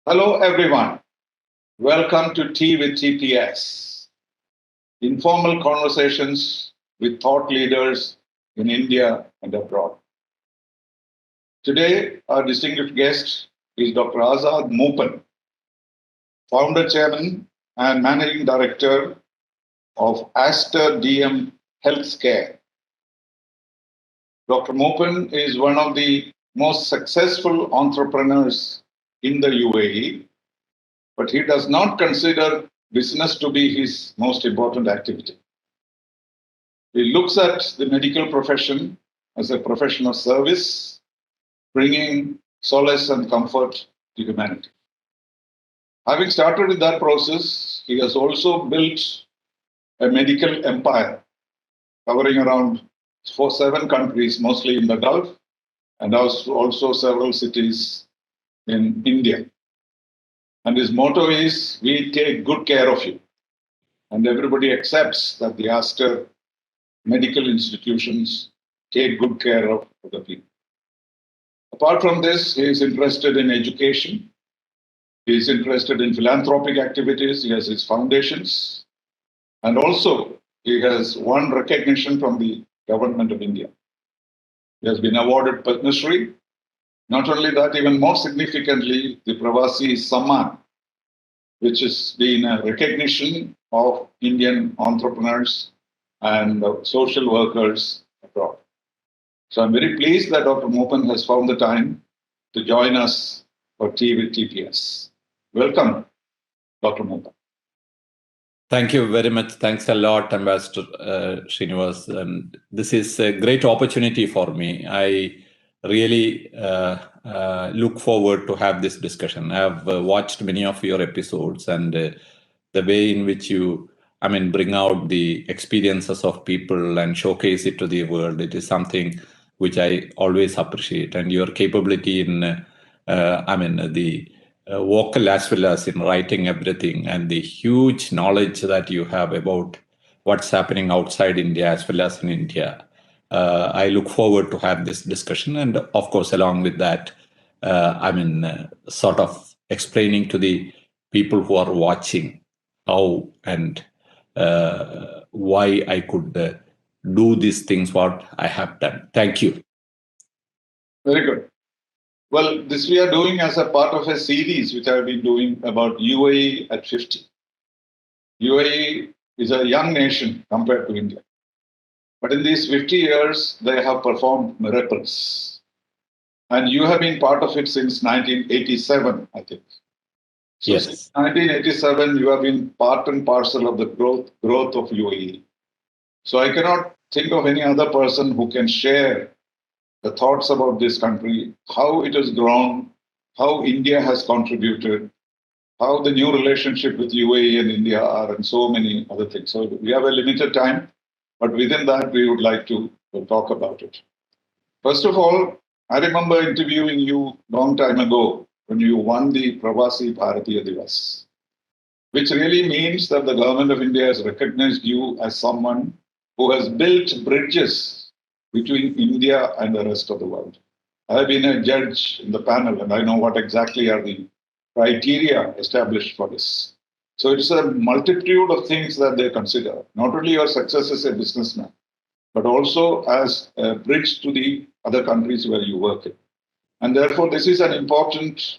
Hello, everyone. Welcome to Tea with TPS, informal conversations with thought leaders in India and abroad. Today, our distinguished guest is Dr. Azad Moopen, founder, chairman, and managing director of Aster DM Healthcare. Dr. Moopen is one of the most successful entrepreneurs in the UAE, but he does not consider business to be his most important activity. He looks at the medical profession as a profession of service, bringing solace and comfort to humanity. Having started with that process, he has also built a medical empire covering around 7 countries, mostly in the Gulf, and also several cities in India. And his motto is, "We take good care of you." And everybody accepts that the Aster medical institutions take good care of the people. Apart from this, he is interested in education. He is interested in philanthropic activities. He has his foundations. And also, he has won recognition from the government of India. He has been awarded Padma Shri. Not only that, even more significantly, the Pravasi Samman, which has been a recognition of Indian entrepreneurs and social workers abroad. So I'm very pleased that Dr. Moopen has found the time to join us for Tea with TPS. Welcome, Dr. Moopen. Thank you very much. Thanks a lot, Ambassador Sreenivasan. And this is a great opportunity for me. I really look forward to have this discussion. I have watched many of your episodes, and the way in which you, bring out the experiences of people and showcase it to the world. It is something which I always appreciate, and your capability in, the vocal as well as in writing everything, and the huge knowledge that you have about what's happening outside India as well as in India. I look forward to have this discussion, and of course, along with that, sort of explaining to the people who are watching how and why I could do these things what I have done. Thank you. Very good. Well, this we are doing as a part of a series which I've been doing about UAE at 50. UAE is a young nation compared to India. But in these 50 years, they have performed miracles. And you have been part of it since 1987, I think. So Yes. Since 1987, you have been part and parcel of the growth of UAE. So I cannot think of any other person who can share the thoughts about this country, how it has grown, how India has contributed, how the new relationship with UAE and India are, and so many other things. So we have a limited time, but within that, we would like to talk about it. First of all, I remember interviewing you long time ago when you won the Pravasi Bharatiya Divas, which really means that the government of India has recognized you as someone who has built bridges between India and the rest of the world. I have been a judge in the panel, and I know what exactly are the criteria established for this. So it's a multitude of things that they consider, not only your success as a businessman, but also as a bridge to the other countries where you work in. And therefore, this is an important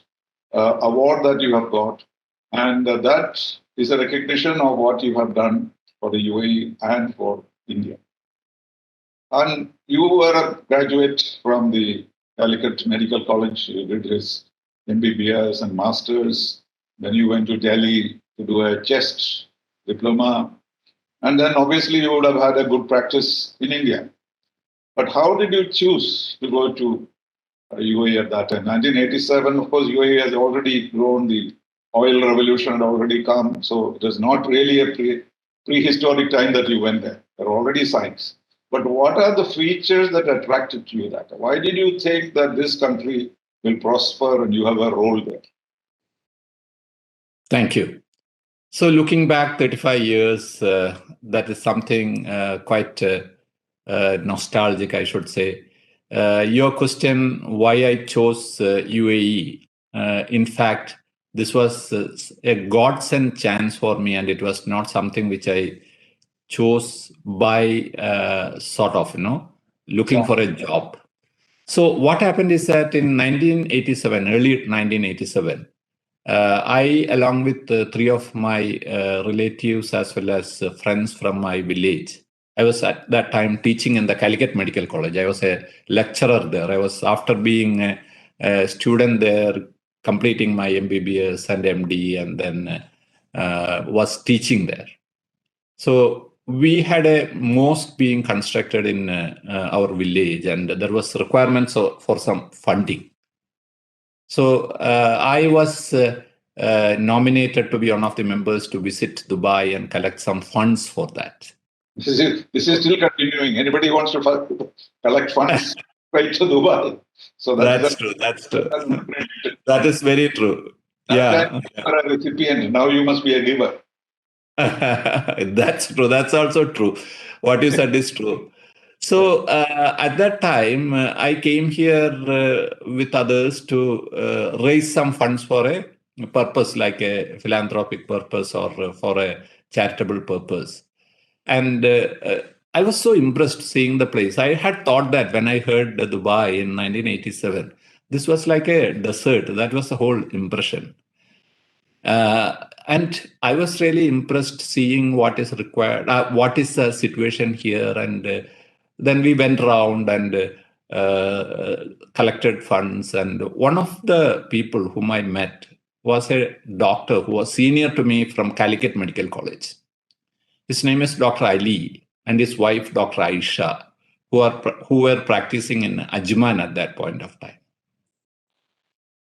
award that you have got. And that is a recognition of what you have done for the UAE and for India. And you were a graduate from the Calicut Medical College. You did his MBBS and Masters. Then you went to Delhi to do a chest diploma. And then obviously you would have had a good practice in India. But how did you choose to go to UAE at that time? 1987, of course, UAE has already grown. The oil revolution had already come. So it was not really a prehistoric time that you went there. There are already signs. But what are the features that attracted you that? Why did you think that this country will prosper and you have a role there? Thank you. So looking back 35 years, that is something quite nostalgic, I should say. Your question, why I chose UAE, in fact, this was a godsend chance for me, and it was not something which I chose by sort of, looking for a job. So what happened is that in 1987, early 1987, I, along with three of my relatives as well as friends from my village, I was at that time teaching in the Calicut Medical College. I was a lecturer there. I was, after being a student there, completing my MBBS and MD, and then was teaching there. So we had a mosque being constructed in our village, and there was requirements for some funding. So I was nominated to be one of the members to visit Dubai and collect some funds for that. This is still continuing. Anybody wants to collect funds, right to Dubai. So that's true. That is very true. That time you are a recipient. Now you must be a giver. That's true. That's also true. What you said is true. So at that time, I came here with others to raise some funds for a purpose, like a philanthropic purpose or for a charitable purpose. And I was so impressed seeing the place. I had thought that when I heard Dubai in 1987, this was like a desert. That was the whole impression. And I was really impressed seeing what is required, what is the situation here. And then we went around and collected funds. And one of the people whom I met was a doctor who was senior to me from Calicut Medical College. His name is Dr. Ali, and his wife, Dr. Aisha, who were practicing in Ajman at that point of time.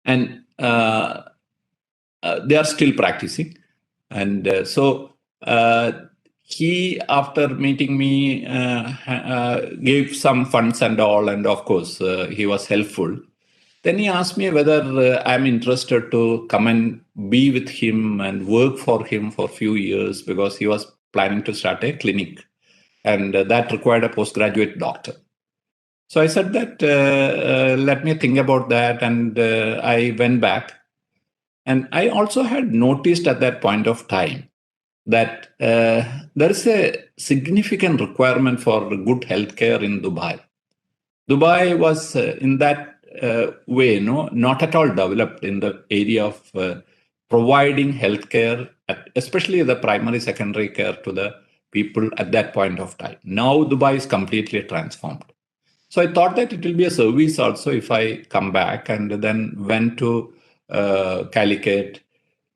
And they are still practicing. And so he, after meeting me, gave some funds and all. And of course, he was helpful. Then he asked me whether I'm interested to come and be with him and work for him for a few years, because he was planning to start a clinic, and that required a postgraduate doctor. So I said that, let me think about that. And I went back. And I also had noticed at that point of time that there is a significant requirement for good healthcare in Dubai. Dubai was in that way, not at all developed in the area of providing healthcare, especially the primary, secondary care to the people at that point of time. Now Dubai is completely transformed. So I thought that it will be a service also if I come back, and then went to Calicut.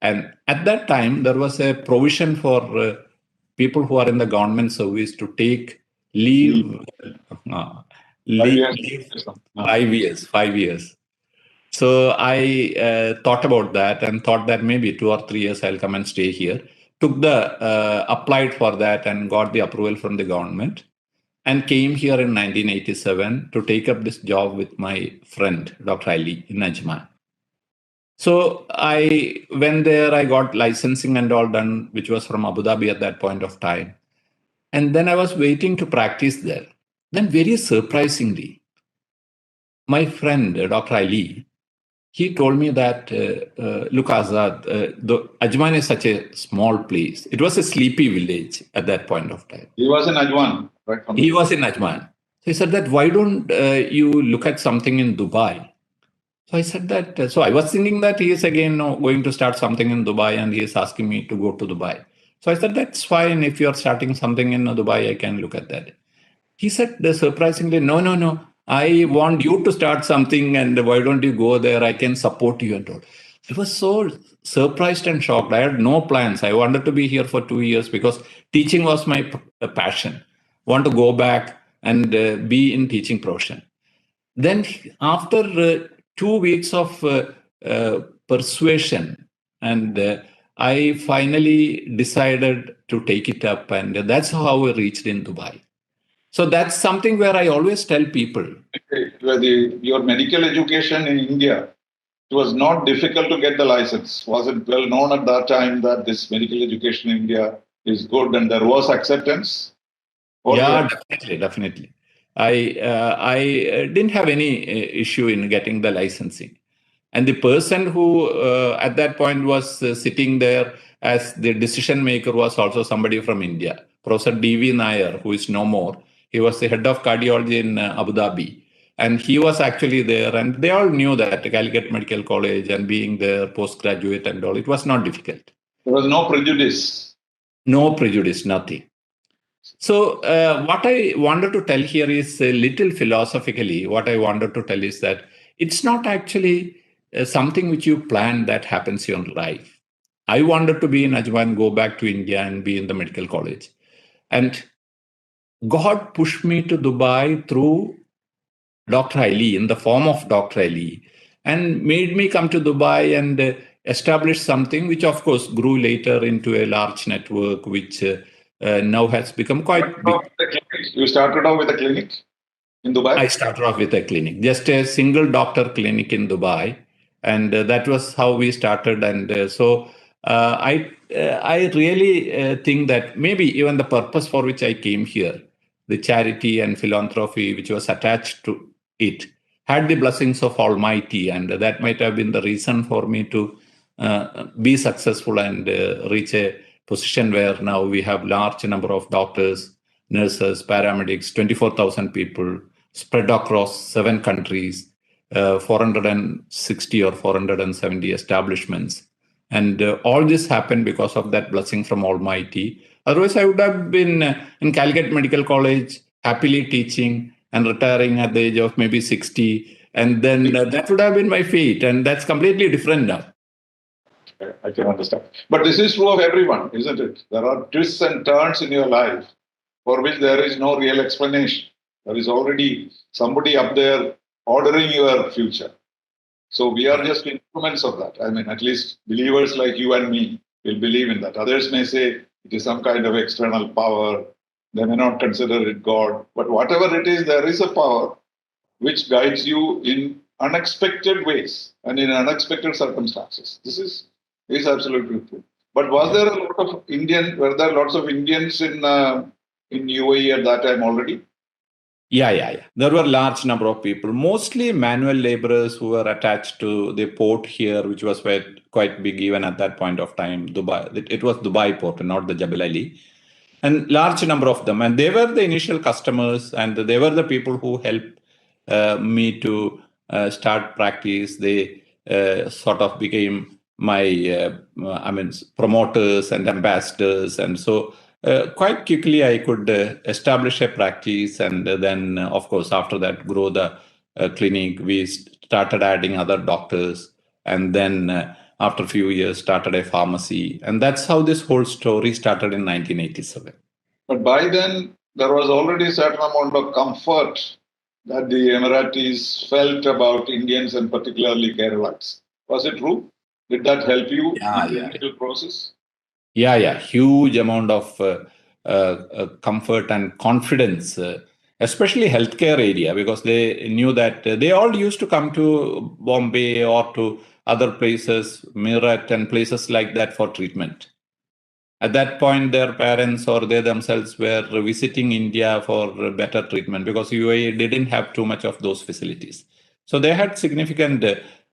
And at that time, there was a provision for people who are in the government service to take leave. 5 years. So I thought about that and thought that maybe 2 or 3 years I'll come and stay here. Applied for that and got the approval from the government, and came here in 1987 to take up this job with my friend, Dr. Ali, in Ajman. So I went there, I got licensing and all done, which was from Abu Dhabi at that point of time. And then I was waiting to practice there. Then very surprisingly, my friend, Dr. Ali, he told me that, look, Azad, the Ajman is such a small place. It was a sleepy village at that point of time. He was in Ajman, right? He was in Ajman. So he said that, why don't you look at something in Dubai? So I said that, so I was thinking that he is again going to start something in Dubai, and he is asking me to go to Dubai. So I said, that's fine. If you're starting something in Dubai, I can look at that. He said, surprisingly, no. I want you to start something, and why don't you go there? I can support you and all. I was so surprised and shocked. I had no plans. I wanted to be here for 2 years because teaching was my passion. Want to go back and be in teaching profession. Then after 2 weeks of persuasion, and I finally decided to take it up, and that's how I reached in Dubai. So that's something where I always tell people. Your medical education in India, it was not difficult to get the license. Was it well known at that time that this medical education in India is good and there was acceptance? Yeah, definitely. I didn't have any issue in getting the licensing. And the person who at that point was sitting there as the decision maker was also somebody from India, Professor D.V. Nair, who is no more. He was the head of cardiology in Abu Dhabi. And he was actually there, and they all knew that Calicut Medical College and being there, postgraduate and all, it was not difficult. There was no prejudice. No prejudice, nothing. So what I wanted to tell here is a little philosophically, what I wanted to tell is that it's not actually something which you plan that happens in your life. I wanted to be in Ajman, go back to India and be in the medical college. And God pushed me to Dubai through Dr. Ali, in the form of Dr. Ali, and made me come to Dubai and establish something which, of course, grew later into a large network, which now has become quite big. You started off with a clinic in Dubai? I started off with a clinic, just a single doctor clinic in Dubai. And that was how we started. And so I really think that maybe even the purpose for which I came here, the charity and philanthropy which was attached to it, had the blessings of Almighty. And that might have been the reason for me to be successful and reach a position where now we have large number of doctors, nurses, paramedics, 24,000 people spread across 7 countries, 460 or 470 establishments. And all this happened because of that blessing from Almighty. Otherwise, I would have been in Calicut Medical College, happily teaching and retiring at the age of maybe 60. And then that would have been my fate. And that's completely different now. I can understand. But this is true of everyone, isn't it? There are twists and turns in your life for which there is no real explanation. There is already somebody up there ordering your future. So we are just instruments of that. I mean, at least believers like you and me will believe in that. Others may say it is some kind of external power. They may not consider it God. But whatever it is, there is a power which guides you in unexpected ways and in unexpected circumstances. This is absolutely true. But were there lots of Indians in UAE at that time already? Yeah. There were large number of people, mostly manual laborers who were attached to the port here, which was quite big even at that point of time. Dubai, it was Dubai port, not the Jebel Ali, and large number of them. And they were the initial customers, and they were the people who helped me to start practice. They sort of became my, promoters and ambassadors, and so. Quite quickly, I could establish a practice, and then, of course, after that, grow the clinic. We started adding other doctors, and then after a few years, started a pharmacy, and that's how this whole story started in 1987. But by then, there was already a certain amount of comfort that the Emiratis felt about Indians and particularly Keralites. Was it true? Did that help you in the initial process? Yeah. Huge amount of comfort and confidence, especially healthcare area, because they knew that they all used to come to Bombay or to other places, Meerut and places like that for treatment. At that point, their parents or they themselves were visiting India for better treatment because UAE didn't have too much of those facilities. So they had significant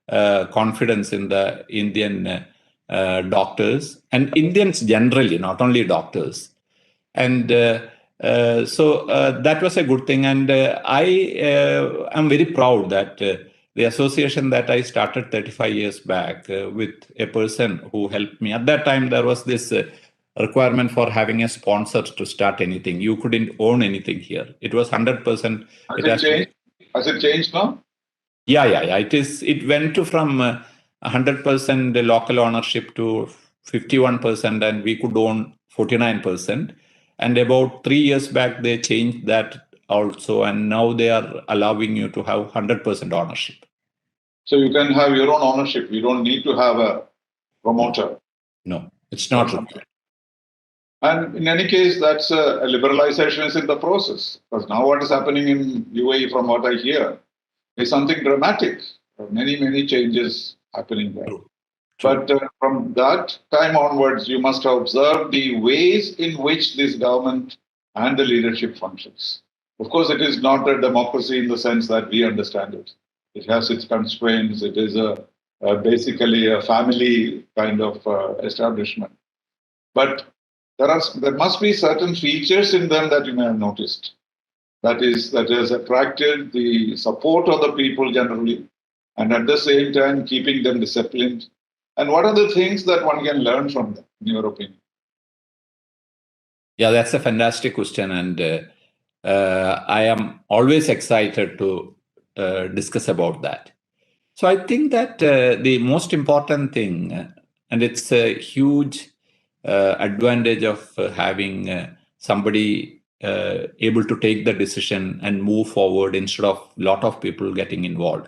confidence in the Indian doctors and Indians generally, not only doctors. And so that was a good thing. And I am very proud that the association that I started 35 years back with a person who helped me. At that time, there was this requirement for having a sponsor to start anything. You couldn't own anything here. It was 100%. Has it changed now? Yeah. It went to from 100% local ownership to 51%, and we could own 49%. And about 3 years back, they changed that also, and now they are allowing you to have 100% ownership. So you can have your own ownership. You don't need to have a promoter. No, it's not required. And in any case, that's a liberalization is in the process. Because now what is happening in UAE, from what I hear, is something dramatic. Many changes happening there. True. But from that time onwards, you must have observed the ways in which this government and the leadership functions. Of course, it is not a democracy in the sense that we understand it. It has its constraints. It is a basically a family kind of establishment. But there must be certain features in them that you may have noticed. That has attracted the support of the people generally, and at the same time keeping them disciplined. And what are the things that one can learn from them, in your opinion? Yeah, that's a fantastic question, and I am always excited to discuss about that. So I think that the most important thing, and it's a huge advantage of having somebody able to take the decision and move forward instead of a lot of people getting involved.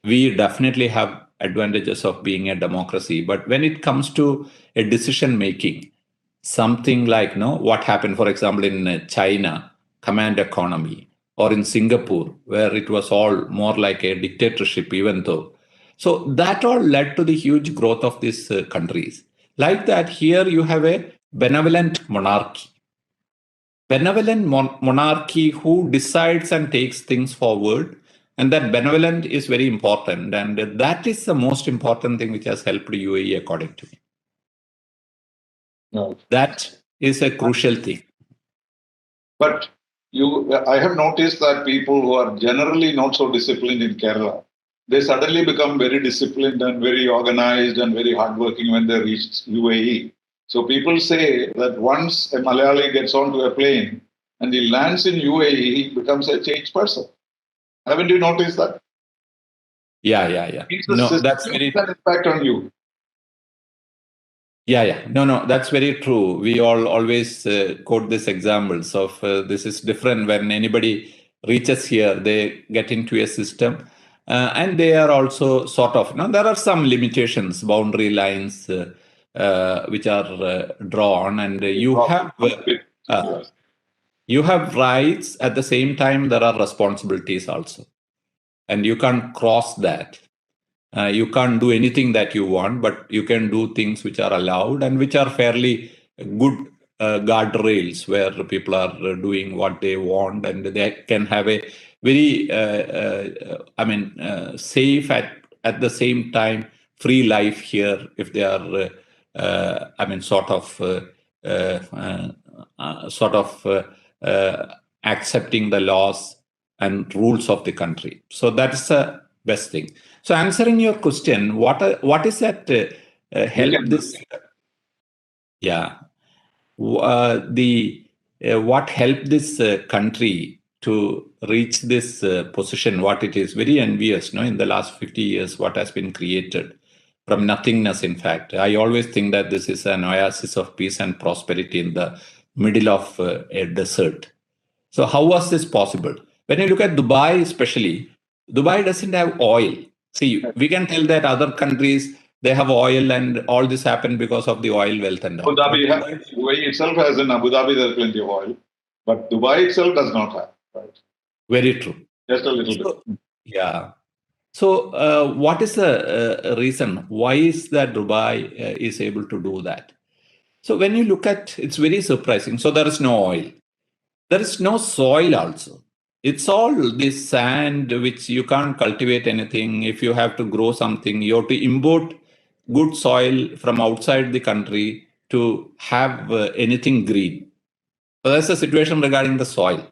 We definitely have advantages of being a democracy, but when it comes to a decision making, something like what happened, for example, in China, command economy, or in Singapore, where it was all more like a dictatorship, even though. So that all led to the huge growth of these countries. Like that, here you have a benevolent monarchy. Benevolent monarchy who decides and takes things forward. And that benevolent is very important. And that is the most important thing which has helped UAE, according to me. No. That is a crucial thing. But I have noticed that people who are generally not so disciplined in Kerala, they suddenly become very disciplined and very organized and very hardworking when they reach UAE. So people say that once a Malayali gets onto a plane and he lands in UAE, he becomes a changed person. Haven't you noticed that? Yeah. No, that's very impact on you. Yeah. No, that's very true. We all always quote these examples of this is different when anybody reaches here, they get into a system, and they are also sort of. Now there are some limitations, boundary lines which are drawn, and you have rights. At the same time, there are responsibilities also, and you can't cross that. You can't do anything that you want, but you can do things which are allowed and which are fairly good guardrails where people are doing what they want, and they can have a very, safe at the same time free life here if they are, sort of accepting the laws and rules of the country. So that's the best thing. So answering your question, what is that help this? Yeah, what helped this country to reach this position? What it is very envious, no? In the last 50 years, what has been created from nothingness. In fact, I always think that this is an oasis of peace and prosperity in the middle of a desert. So how was this possible? When you look at Dubai, especially, Dubai doesn't have oil. See, we can tell that other countries, they have oil and all this happened because of the oil wealth and all. Dubai itself has in Abu Dhabi, there's plenty of oil, but Dubai itself does not have. Right? Very true. Just a little bit. Yeah. So what is the reason? Why is that Dubai is able to do that? So when you look at, it's very surprising. So there is no oil. There is no soil also. It's all this sand which you can't cultivate anything. If you have to grow something, you have to import good soil from outside the country to have anything green. So that's the situation regarding the soil.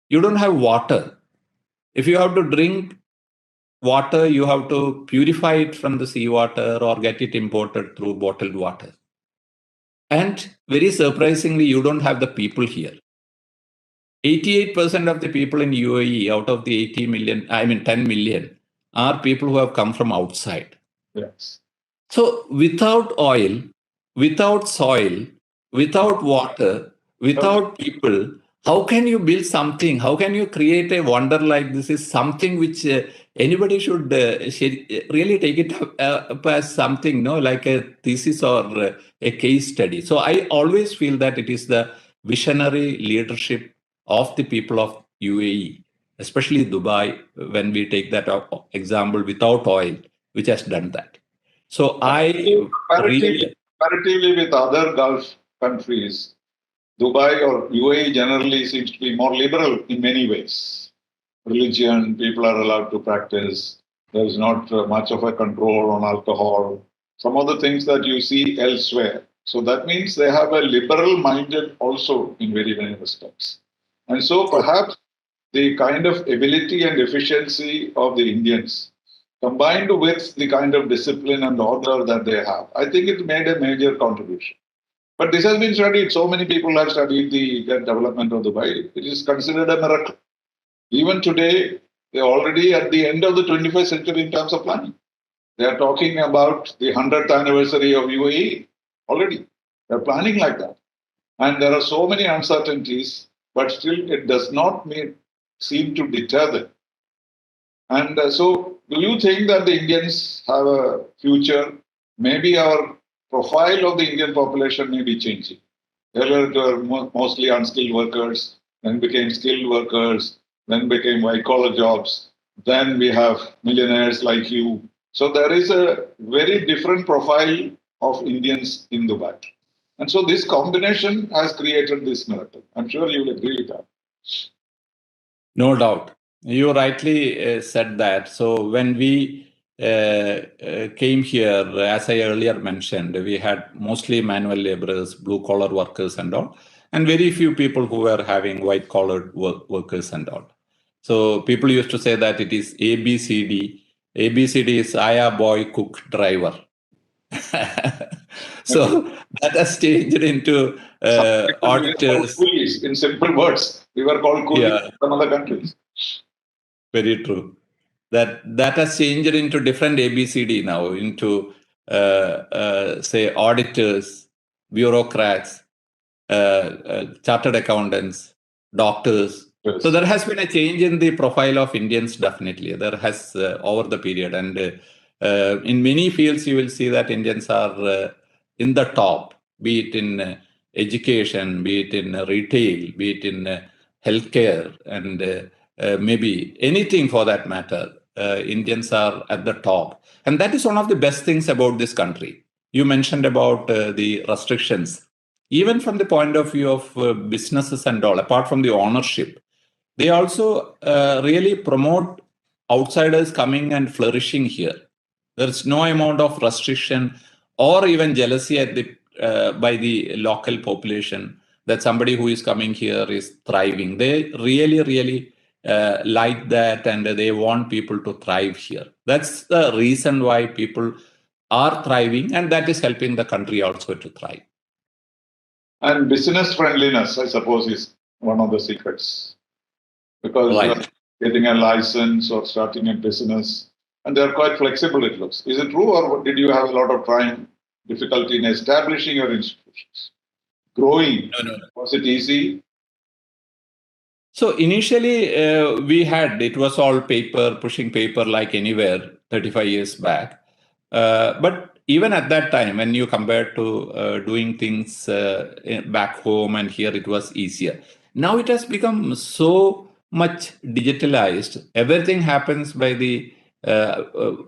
You don't have water. If you have to drink water, you have to purify it from the seawater or get it imported through bottled water. And very surprisingly, you don't have the people here. 88% of the people in UAE out of the 10 million are people who have come from outside. Yes. So without oil, without soil, without water, without people, how can you build something? How can you create a wonder like this? Is something which anybody should really take it up as something, no, like a thesis or a case study. So I always feel that it is the visionary leadership of the people of UAE, especially Dubai, when we take that example without oil, which has done that. So comparatively with other Gulf countries, Dubai or UAE generally seems to be more liberal in many ways. Religion, people are allowed to practice. There is not much of a control on alcohol. Some of the things that you see elsewhere. So that means they have a liberal minded also in very many respects. And so perhaps the kind of ability and efficiency of the Indians combined with the kind of discipline and order that they have, I think it made a major contribution. But this has been studied. So many people have studied the development of Dubai. It is considered a miracle. Even today, they're already at the end of the 21st century in terms of planning. They are talking about the 100th anniversary of UAE already. They're planning like that. And there are so many uncertainties, but still it does not seem to deter them. And so, do you think that the Indians have a future? Maybe our profile of the Indian population may be changing. Earlier, it were mostly unskilled workers, then became skilled workers, then became white collar jobs. Then we have millionaires like you. So there is a very different profile of Indians in Dubai. And so this combination has created this miracle. I'm sure you will agree with that. No doubt. You rightly said that. So when we came here, as I earlier mentioned, we had mostly manual laborers, blue collar workers and all, and very few people who were having white collar workers and all. So people used to say that it is ABCD. ABCD is Aya, boy, cook, driver. So that has changed into auditors. Coolies, in simple words, we were called coolies in some other countries. Very true. That has changed into different ABCD now, into say auditors, bureaucrats, chartered accountants, doctors. Yes. So there has been a change in the profile of Indians, definitely. There has over the period. And in many fields, you will see that Indians are in the top, be it in education, be it in retail, be it in healthcare, and maybe anything for that matter. Indians are at the top. And that is one of the best things about this country. You mentioned about the restrictions. Even from the point of view of businesses and all, apart from the ownership, they also really promote outsiders coming and flourishing here. There's no amount of restriction or even jealousy at the by the local population that somebody who is coming here is thriving. They really like that, and they want people to thrive here. That's the reason why people are thriving, and that is helping the country also to thrive. And business friendliness, I suppose, is one of the secrets. Because right. Getting a license or starting a business, and they're quite flexible, it looks. Is it true, or did you have a lot of difficulty in establishing your institutions? Growing, No. Was it easy? So initially, it was all paper, pushing paper like anywhere 35 years back. But even at that time, when you compare to doing things back home and here, it was easier. Now it has become so much digitalized. Everything happens by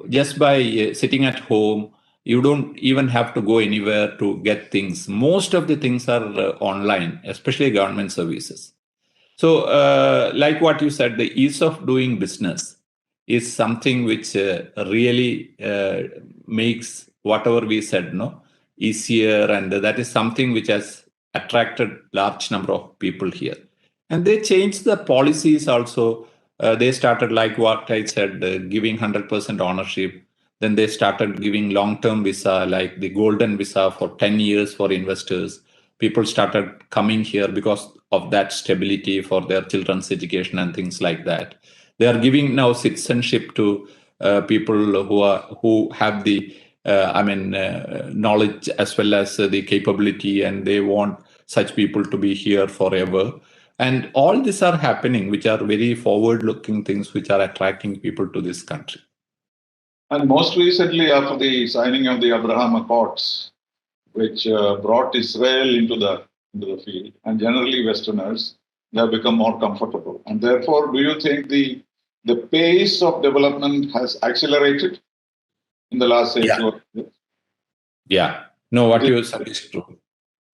just by sitting at home. You don't even have to go anywhere to get things. Most of the things are online, especially government services. So, like what you said, the ease of doing business is something which really makes whatever we said easier, and that is something which has attracted large number of people here. And they changed the policies also. They started, like what I said, giving 100% ownership. Then they started giving long-term visa, like the golden visa for 10 years for investors. People started coming here because of that stability for their children's education and things like that. They are giving now citizenship to people who have the knowledge as well as the capability, and they want such people to be here forever. And all these are happening, which are very forward-looking things, which are attracting people to this country. And most recently, after the signing of the Abraham Accords, which brought Israel into the field, and generally Westerners, they have become more comfortable. And therefore, do you think the pace of development has accelerated in the last 2 years? Yeah. No, what you said is true.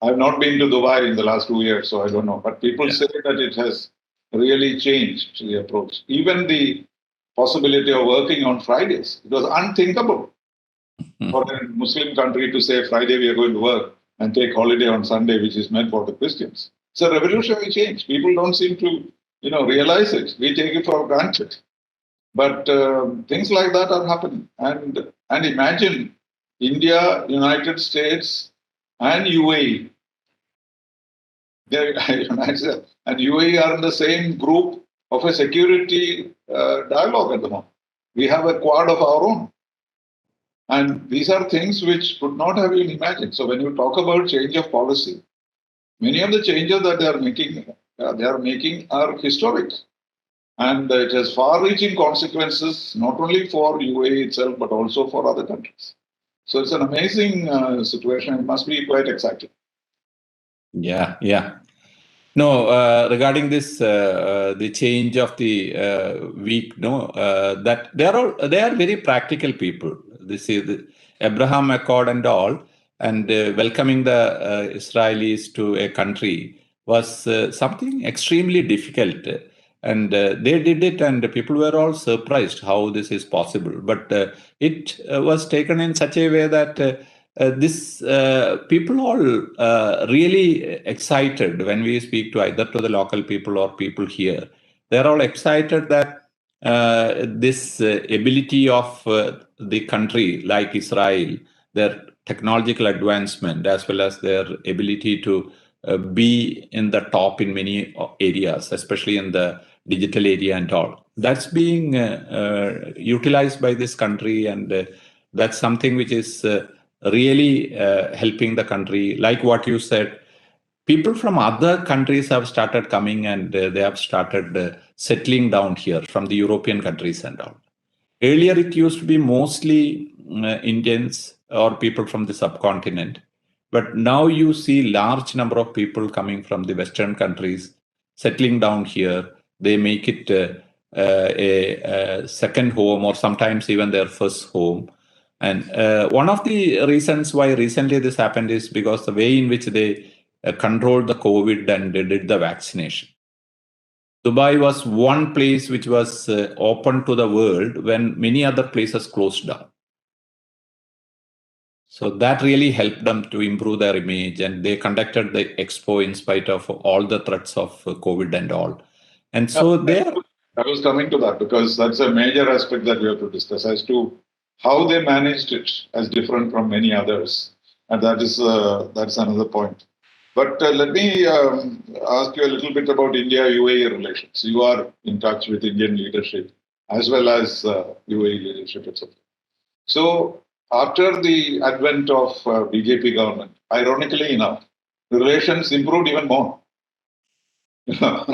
I've not been to Dubai in the last 2 years, so I don't know. But people say that it has really changed the approach. Even the possibility of working on Fridays. It was unthinkable for a Muslim country to say Friday we are going to work and take holiday on Sunday, which is meant for the Christians. It's a revolutionary change. People don't seem to, realize it. We take it for granted. But things like that are happening. And imagine India, United States, and UAE. And UAE are in the same group of a security dialogue at the moment. We have a quad of our own. And these are things which could not have been imagined. So when you talk about change of policy, many of the changes that they are making are historic. And it has far-reaching consequences, not only for UAE itself, but also for other countries. So it's an amazing situation. It must be quite exciting. Yeah. No, regarding this, the change of the week, that they are very practical people. This is the Abraham Accord and all, and welcoming the Israelis to a country was something extremely difficult. And they did it, and people were all surprised how this is possible. But it was taken in such a way that this people all really excited when we speak to either to the local people or people here. They're all excited that this ability of the country like Israel, their technological advancement, as well as their ability to be in the top in many areas, especially in the digital area and all. That's being utilized by this country, and that's something which is really helping the country. Like what you said, people from other countries have started coming, and they have started settling down here from the European countries and all. Earlier, it used to be mostly Indians or people from the subcontinent. But now you see large number of people coming from the Western countries, settling down here. They make it a second home, or sometimes even their first home. And one of the reasons why recently this happened is because the way in which they controlled the COVID and they did the vaccination. Dubai was one place which was open to the world when many other places closed down. So that really helped them to improve their image, and they conducted the expo in spite of all the threats of COVID and all. And so I was coming to that because that's a major aspect that we have to discuss as to how they managed it as different from many others. And that's another point. But let me ask you a little bit about India-UAE relations. You are in touch with Indian leadership as well as UAE leadership, etc. So after the advent of BJP government, ironically enough, the relations improved even more.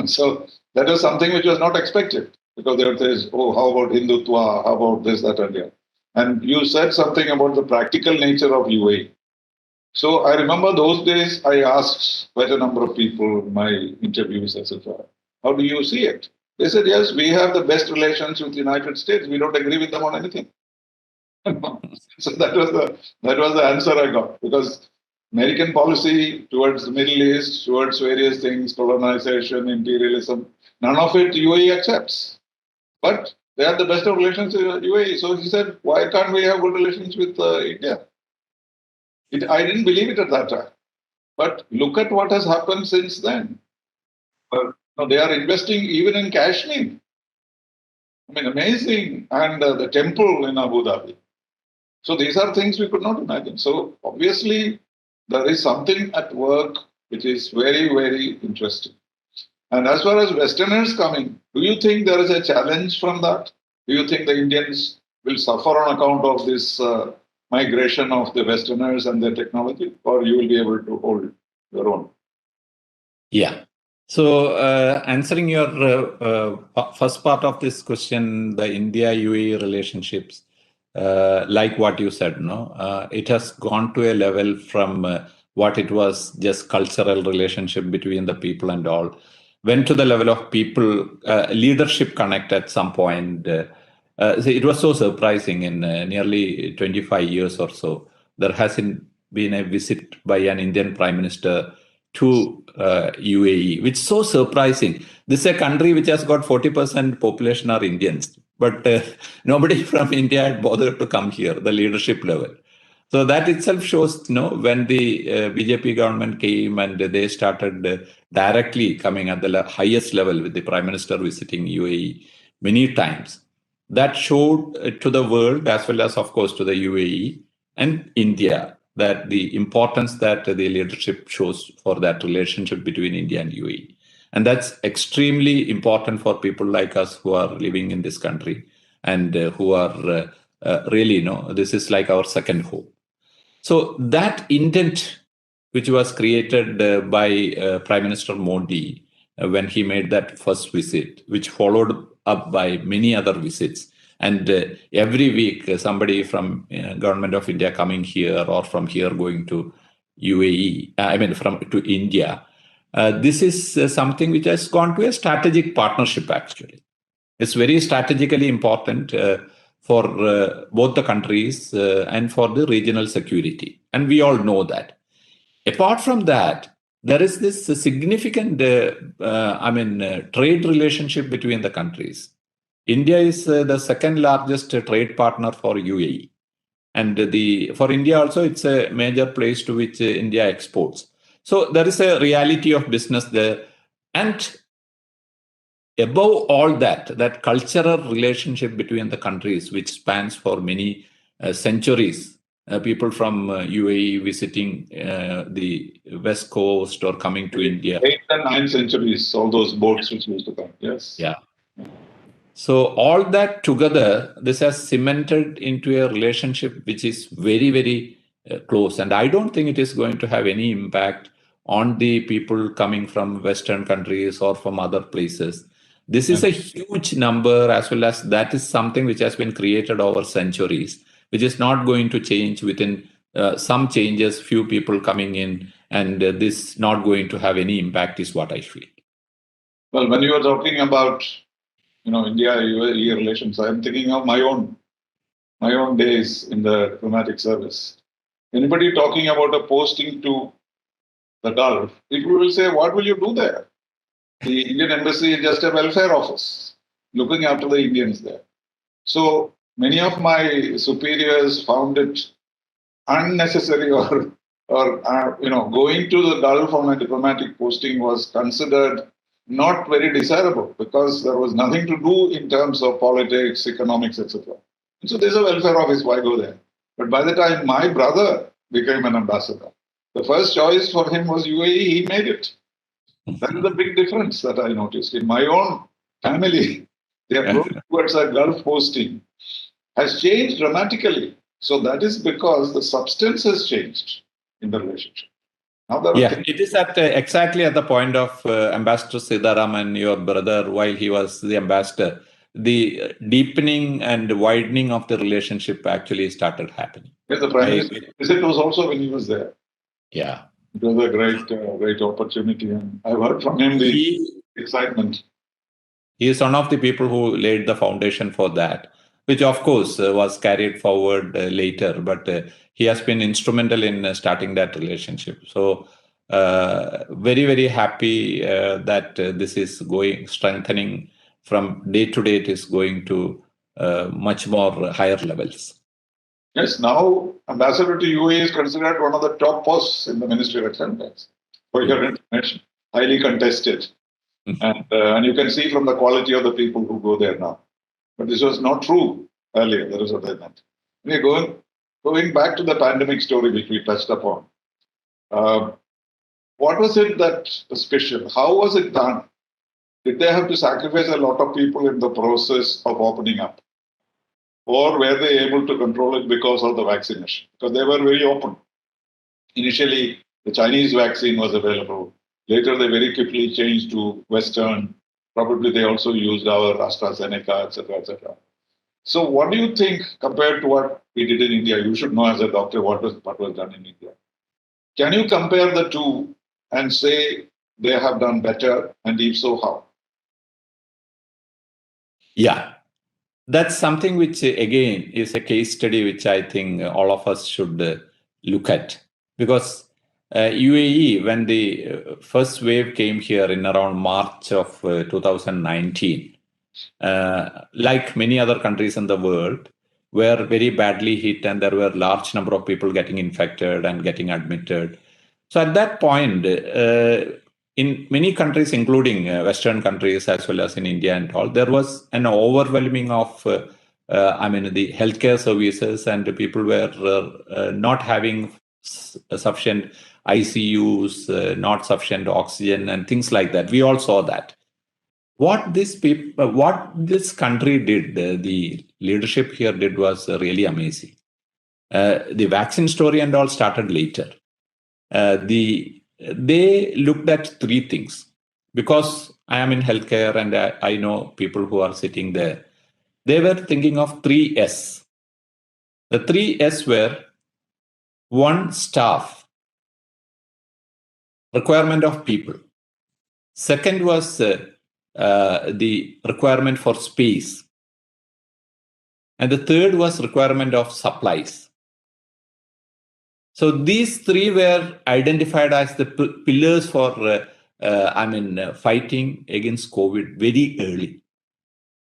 So that was something which was not expected, because there was, how about Hindutva, how about this, that, and the other. And you said something about the practical nature of UAE. So I remember those days I asked quite a number of people in my interviews, etc., how do you see it? They said, yes, we have the best relations with the United States. We don't agree with them on anything. So that was the answer I got, because American policy towards the Middle East, towards various things, colonization, imperialism, none of it UAE accepts. But they have the best of relations with UAE. So he said, why can't we have good relations with India? I didn't believe it at that time. But look at what has happened since then. They are investing even in Kashmir. I mean, amazing. And the temple in Abu Dhabi. So these are things we could not imagine. So obviously, there is something at work which is very, very interesting. And as far as Westerners coming, do you think there is a challenge from that? Do you think the Indians will suffer on account of this migration of the Westerners and their technology, or you will be able to hold your own? Yeah. So answering your first part of this question, the India-UAE relationships, like what you said, it has gone to a level from what it was just cultural relationship between the people and all, went to the level of people, leadership connect at some point. So it was so surprising in nearly 25 years or so. There hasn't been a visit by an Indian Prime Minister to UAE, which is so surprising. This is a country which has got 40% population are Indians. but nobody from India had bothered to come here, the leadership level. So that itself shows, when the BJP government came and they started directly coming at the highest level with the Prime Minister visiting UAE many times. That showed to the world, as well as, of course, to the UAE and India, that the importance that the leadership shows for that relationship between India and UAE. And that's extremely important for people like us who are living in this country and who are really, this is like our second home. So that intent, which was created by Prime Minister Modi when he made that first visit, which followed up by many other visits, and every week somebody from Government of India coming here or from here going to UAE, from to India. This is something which has gone to a strategic partnership, actually. It's very strategically important for both the countries and for the regional security. And we all know that. Apart from that, there is this significant trade relationship between the countries. India is the second largest trade partner for UAE. And for India also, it's a major place to which India exports. So there is a reality of business there. And above all that cultural relationship between the countries, which spans for many centuries, people from UAE visiting the West Coast or coming to India. 8th and 9th centuries, all those boats which used to come, yes. Yeah. So all that together, this has cemented into a relationship which is very, very close. And I don't think it is going to have any impact on the people coming from Western countries or from other places. This is a huge number, as well as that is something which has been created over centuries, which is not going to change within some changes, few people coming in, and this not going to have any impact is what I feel. Well, when you were talking about India-UAE relations, I'm thinking of my own days in the diplomatic service. Anybody talking about a posting to the Gulf, people will say, what will you do there? The Indian embassy is just a welfare office, looking after the Indians there. So many of my superiors found it unnecessary or going to the Gulf on a diplomatic posting was considered not very desirable because there was nothing to do in terms of politics, economics, etc. And so there's a welfare office, why go there? But by the time my brother became an ambassador, the first choice for him was UAE, he made it. That is the big difference that I noticed. In my own family, the approach towards a Gulf posting has changed dramatically. So that is because the substance has changed in the relationship. It is exactly at the point of Ambassador Sitharaman, your brother, while he was the ambassador, the deepening and widening of the relationship actually started happening. Yes, the Prime Minister's visit was also when he was there. Yeah. It was a great opportunity, and I've heard from him the excitement. He is one of the people who laid the foundation for that, which of course was carried forward later, but he has been instrumental in starting that relationship. So very, very happy that this is strengthening from day to day. It is going to much more higher levels. Yes, now Ambassador to UAE is considered one of the top posts in the Ministry of External Affairs. For your information, highly contested. And you can see from the quality of the people who go there now. But this was not true earlier. That is what I meant. Going back to the pandemic story which we touched upon, what was it that was special? How was it done? Did they have to sacrifice a lot of people in the process of opening up? Or were they able to control it because of the vaccination? Because they were very open. Initially, the Chinese vaccine was available. Later, they very quickly changed to Western. Probably they also used our AstraZeneca, etc., etc. So what do you think compared to what we did in India? You should know as a doctor what was done in India. Can you compare the two and say they have done better? And if so, how? Yeah. That's something which, again, is a case study which I think all of us should look at. Because UAE, when the first wave came here in around March of 2019, like many other countries in the world, were very badly hit, and there were large number of people getting infected and getting admitted. So at that point, in many countries, including Western countries as well as in India and all, there was an overwhelming of, the healthcare services, and people were not having sufficient ICUs, not sufficient oxygen, and things like that. We all saw that. What this country did, the leadership here did, was really amazing. The vaccine story and all started later. They looked at three things, because I am in healthcare and I know people who are sitting there. They were thinking of 3S. The 3S were: one, staff, requirement of people. Second was the requirement for space. And the third was requirement of supplies. So these three were identified as the pillars for fighting against COVID very early.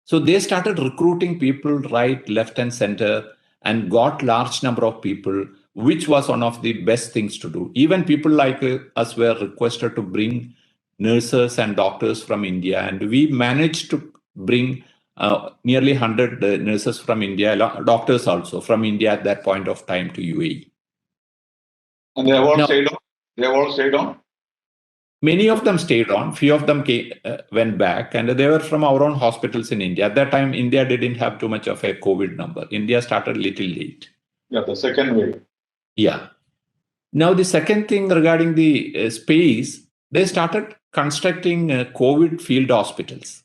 So they started recruiting people right, left, and center, and got large number of people, which was one of the best things to do. Even people like us were requested to bring nurses and doctors from India, and we managed to bring nearly 100 nurses from India, doctors also from India at that point of time to UAE. And they have all stayed on? They have all stayed on? Many of them stayed on. Few of them went back, and they were from our own hospitals in India. At that time, India didn't have too much of a COVID number. India started a little late. Yeah, the second wave. Yeah. Now, the second thing regarding the space, they started constructing COVID field hospitals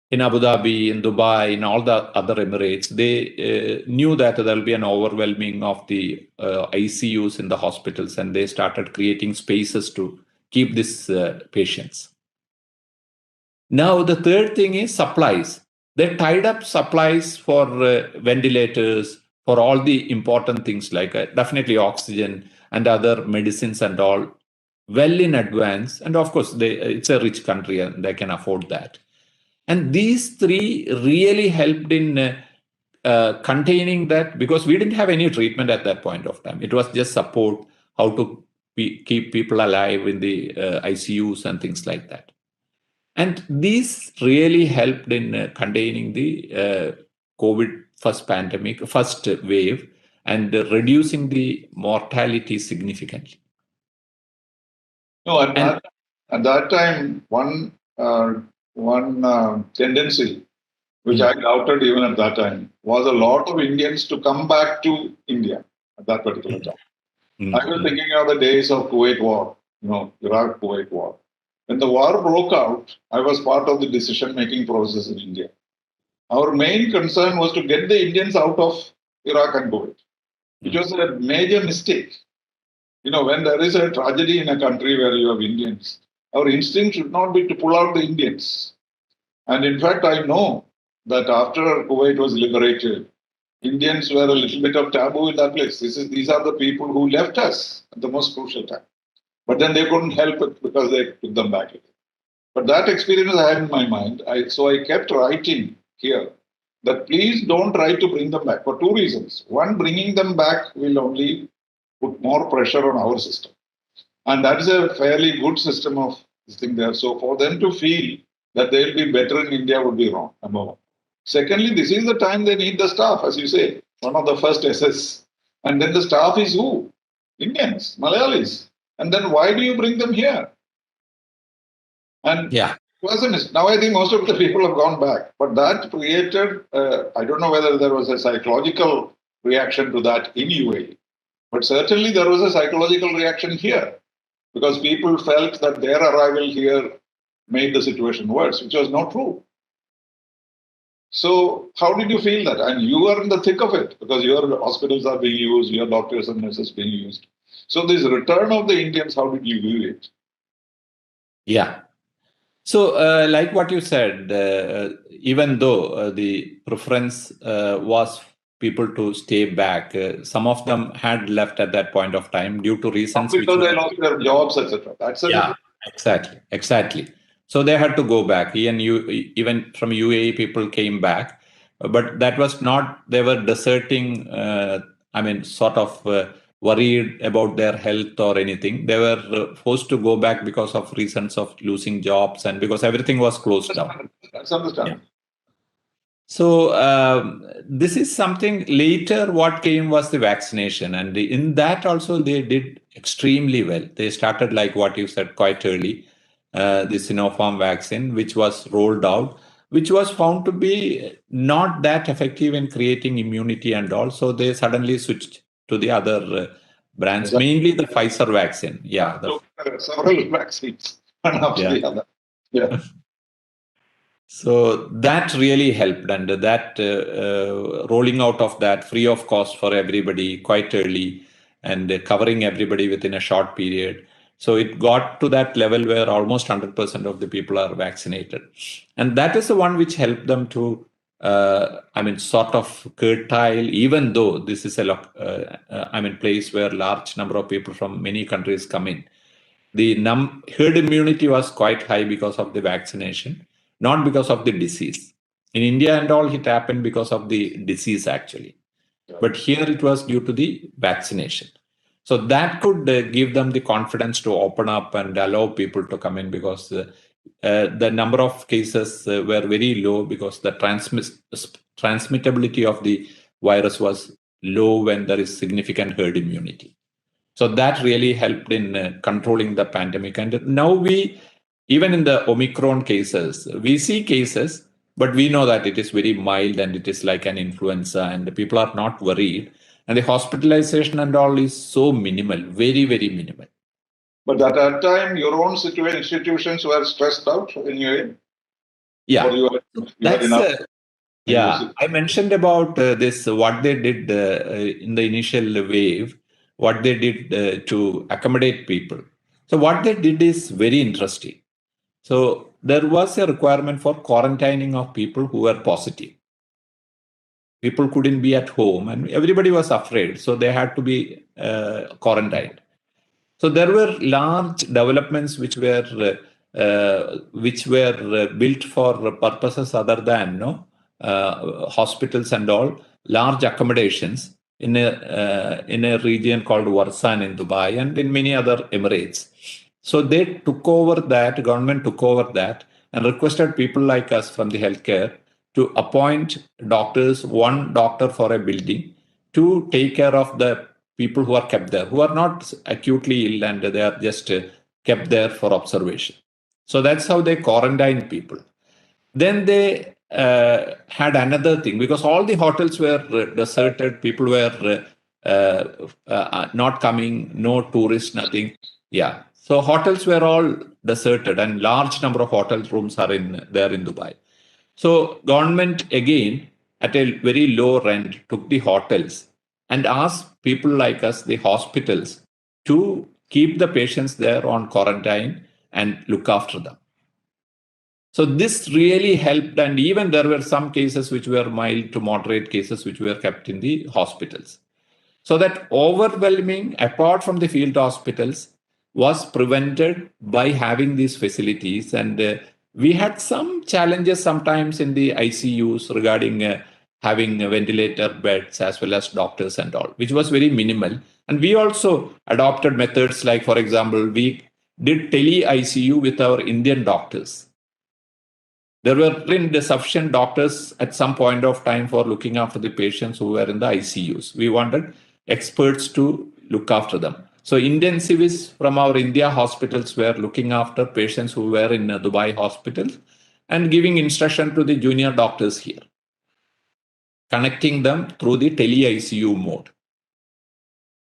in Abu Dhabi, in Dubai, in all the other Emirates. They knew that there will be an overwhelming of the ICUs in the hospitals, and they started creating spaces to keep these patients. Now, the third thing is supplies. They tied up supplies for ventilators, for all the important things like definitely oxygen and other medicines and all, well in advance. And of course, it's a rich country and they can afford that. And these three really helped in containing that, because we didn't have any treatment at that point of time. It was just support, how to keep people alive in the ICUs and things like that. And these really helped in containing the COVID first wave, and reducing the mortality significantly. No, at that time, one tendency, which I doubted even at that time, was a lot of Indians to come back to India at that particular time. I was thinking of the days of Kuwait War, Iraq-Kuwait War. When the war broke out, I was part of the decision-making process in India. Our main concern was to get the Indians out of Iraq and Kuwait, which was a major mistake. When there is a tragedy in a country where you have Indians, our instinct should not be to pull out the Indians. And in fact, I know that after Kuwait was liberated, Indians were a little bit of taboo in that place. These are the people who left us at the most crucial time. But then they couldn't help it because they took them back again. But that experience I had in my mind. So I kept writing here that please don't try to bring them back for two reasons. One, bringing them back will only put more pressure on our system. And that is a fairly good system of this thing there. So for them to feel that they'll be better in India would be wrong, number one. Secondly, this is the time they need the staff, as you say, one of the first SS. And then the staff is who? Indians, Malayalis. And then why do you bring them here? And now I think most of the people have gone back. But that created, I don't know whether there was a psychological reaction to that in UAE. But certainly there was a psychological reaction here, because people felt that their arrival here made the situation worse, which was not true. So how did you feel that? And you were in the thick of it, because your hospitals are being used, your doctors and nurses being used. So this return of the Indians, how did you view it? Yeah. So like what you said, even though the preference was people to stay back, some of them had left at that point of time due to reasons. Because they lost their jobs, etc. Exactly. So they had to go back. Even from UAE, people came back, but that was not. They were deserting. Sort of worried about their health or anything. They were forced to go back because of reasons of losing jobs and because everything was closed down. That's understandable. So this is something later what came was the vaccination. And in that also they did extremely well. They started like what you said quite early, the Sinopharm vaccine, which was rolled out, which was found to be not that effective in creating immunity and all. So they suddenly switched to the other brands, mainly the Pfizer vaccine. Yeah. Several vaccines, one after the other. Yeah. So that really helped, and that rolling out of that free of cost for everybody quite early and covering everybody within a short period. So it got to that level where almost 100% of the people are vaccinated. And that is the one which helped them to, sort of curtail, even though this is a place where large number of people from many countries come in. The herd immunity was quite high because of the vaccination, not because of the disease. In India and all, it happened because of the disease actually. But here it was due to the vaccination. So that could give them the confidence to open up and allow people to come in, because the number of cases were very low, because the transmittability of the virus was low when there is significant herd immunity. So that really helped in controlling the pandemic. And now even in the Omicron cases, we see cases, but we know that it is very mild and it is like an influenza and people are not worried. And the hospitalization and all is so minimal, very, very minimal. But at that time, your own institutions were stressed out in UAE? Yeah. I mentioned about this, what they did in the initial wave, what they did to accommodate people. So what they did is very interesting. So there was a requirement for quarantining of people who were positive. People couldn't be at home and everybody was afraid. So they had to be quarantined. So there were large developments which were built for purposes other than hospitals and all, large accommodations in a region called Warsan in Dubai and in many other Emirates. So they took over that, government took over that and requested people like us from the healthcare to appoint doctors, one doctor for a building, to take care of the people who are kept there, who are not acutely ill and they are just kept there for observation. So that's how they quarantine people. Then they had another thing, because all the hotels were deserted, people were not coming, no tourists, nothing. Yeah. So hotels were all deserted and large number of hotel rooms are there in Dubai. So government again at a very low rent took the hotels and asked people like us, the hospitals, to keep the patients there on quarantine and look after them. So this really helped, and even there were some cases which were mild to moderate cases which were kept in the hospitals. So that overwhelming, apart from the field hospitals, was prevented by having these facilities. And we had some challenges sometimes in the ICUs regarding having ventilator beds as well as doctors and all, which was very minimal. And we also adopted methods like, for example, we did tele-ICU with our Indian doctors. There weren't sufficient doctors at some point of time for looking after the patients who were in the ICUs. We wanted experts to look after them. So intensivists from our India hospitals were looking after patients who were in Dubai hospitals and giving instruction to the junior doctors here, connecting them through the tele-ICU mode.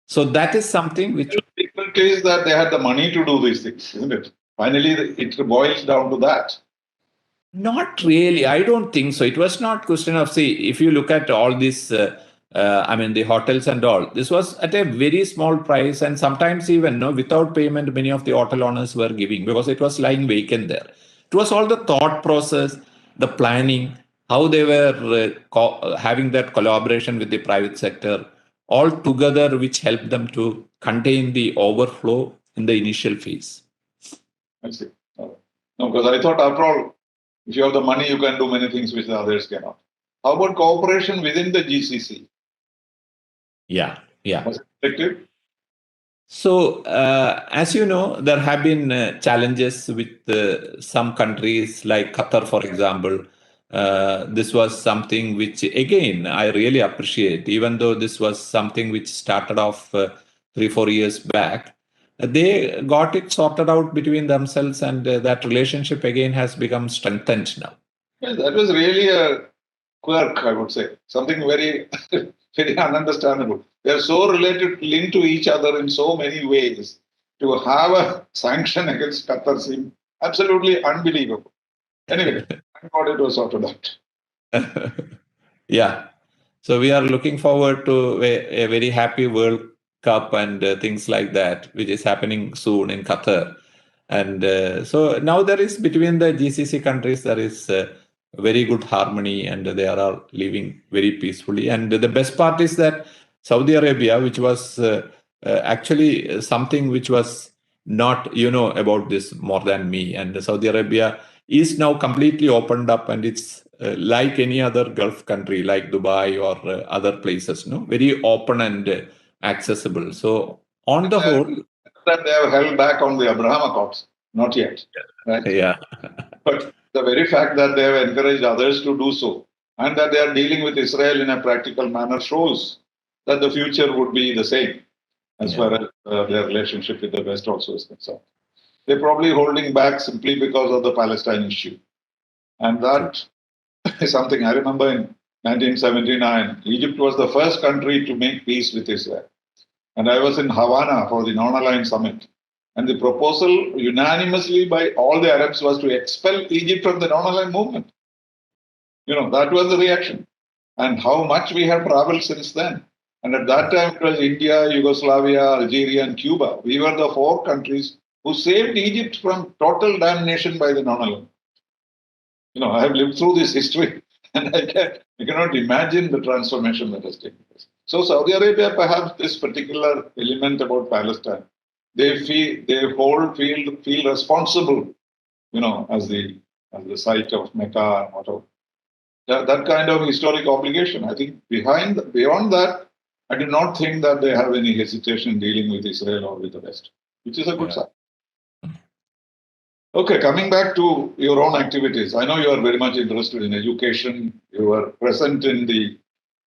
So that is something which... The different is that they had the money to do these things, isn't it? Finally, it boils down to that. Not really. I don't think so. It was not question of, see, if you look at all this, the hotels and all, this was at a very small price. And sometimes even without payment, many of the hotel owners were giving because it was lying vacant there. It was all the thought process, the planning, how they were having that collaboration with the private sector, all together, which helped them to contain the overflow in the initial phase. I see. No, because I thought, after all, if you have the money, you can do many things which the others cannot. How about cooperation within the GCC? Yeah, yeah. Was it effective? So, as you know, there have been challenges with some countries like Qatar, for example. This was something which, again, I really appreciate, even though this was something which started off 3, 4 years back. They got it sorted out between themselves, and that relationship again has become strengthened now. Yes, that was really a quirk, I would say. Something very, very ununderstandable. They are so related, linked to each other in so many ways. To have a sanction against Qatar seemed absolutely unbelievable. Anyway, thank God it was sorted out. Yeah. So we are looking forward to a very happy World Cup and things like that, which is happening soon in Qatar. And so now there is between the GCC countries, there is very good harmony and they are all living very peacefully. And the best part is that Saudi Arabia, which was actually something which was not, about this more than me. And Saudi Arabia is now completely opened up and it's like any other Gulf country, like Dubai or other places, no, very open and accessible. So on the whole, That they have held back on the Abraham Accords, not yet. Right? yeah, But the very fact that they have encouraged others to do so and that they are dealing with Israel in a practical manner shows that the future would be the same as yeah, far as their relationship with the West also is concerned. They're probably holding back simply because of the Palestine issue. And true. that is something I remember in 1979. Egypt was the first country to make peace with Israel. And I was in Havana for the non-aligned summit. And the proposal unanimously by all the Arabs was to expel Egypt from the non-aligned movement. That was the reaction. And how much we have traveled since then. And at that time, it was India, Yugoslavia, Algeria, and Cuba. We were the four countries who saved Egypt from total damnation by the non-aligned. I have lived through this history, and I cannot imagine the transformation that has taken place. So Saudi Arabia, perhaps this particular element about Palestine, they feel responsible, as the site of Mecca and whatever. That kind of historic obligation. I think beyond that, I do not think that they have any hesitation dealing with Israel or with the West, which is a good sign. Okay, coming back to your own activities, I know you are very much interested in education. You were present in the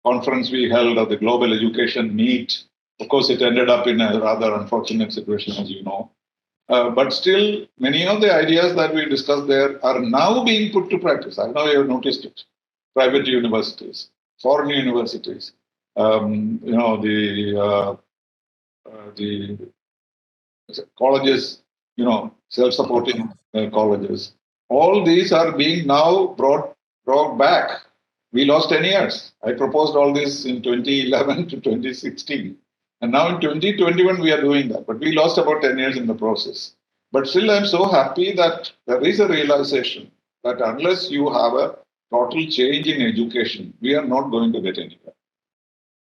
conference we held at the Global Education Meet. Of course, it ended up in a rather unfortunate situation, as you know. But still, many of the ideas that we discussed there are now being put to practice. I know you have noticed it. Private universities, foreign universities, the colleges, self-supporting colleges. All these are being now brought back. We lost 10 years. I proposed all this in 2011 to 2016. And now in 2021, we are doing that. But we lost about 10 years in the process. But still, I'm so happy that there is a realization that unless you have a total change in education, we are not going to get anywhere.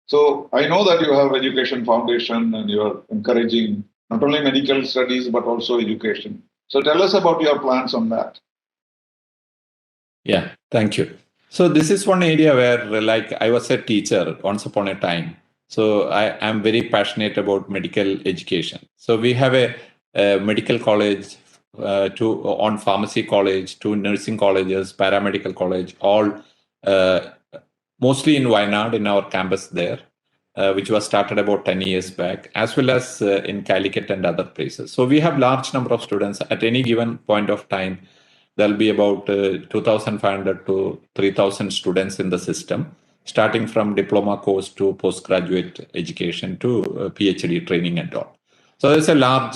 So I know that you have Education Foundation and you are encouraging not only medical studies, but also education. So tell us about your plans on that. Yeah, thank you. So this is one area where, like, I was a teacher once upon a time. So I am very passionate about medical education. So we have a medical college, on pharmacy college, two nursing colleges, paramedical college, all mostly in Wayanad in our campus there, which was started about 10 years back, as well as in Calicut and other places. So we have large number of students at any given point of time. There'll be about 2,500 to 3,000 students in the system, starting from diploma course to postgraduate education to PhD training and all. So there's a large,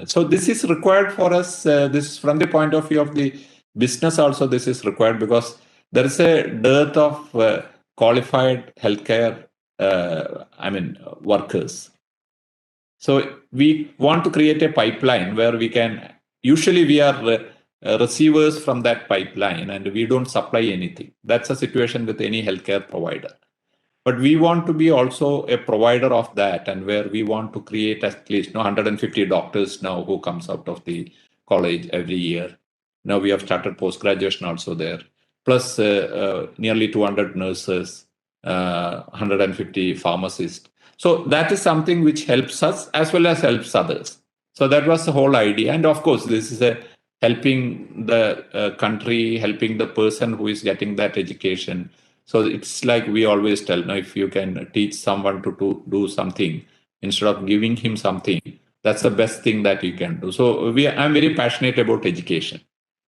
so this is required for us. This from the point of view of the business also, this is required because there is a dearth of qualified healthcare, workers. So we want to create a pipeline where usually we are receivers from that pipeline and we don't supply anything. That's a situation with any healthcare provider. But we want to be also a provider of that, and where we want to create at least 150 doctors now who comes out of the college every year. Now we have started post-graduation also there, plus nearly 200 nurses, 150 pharmacists. So that is something which helps us as well as helps others. So that was the whole idea. And of course, this is a helping the country, helping the person who is getting that education. So it's like we always tell, now, if you can teach someone to do something instead of giving him something, that's the best thing that you can do. So I'm very passionate about education.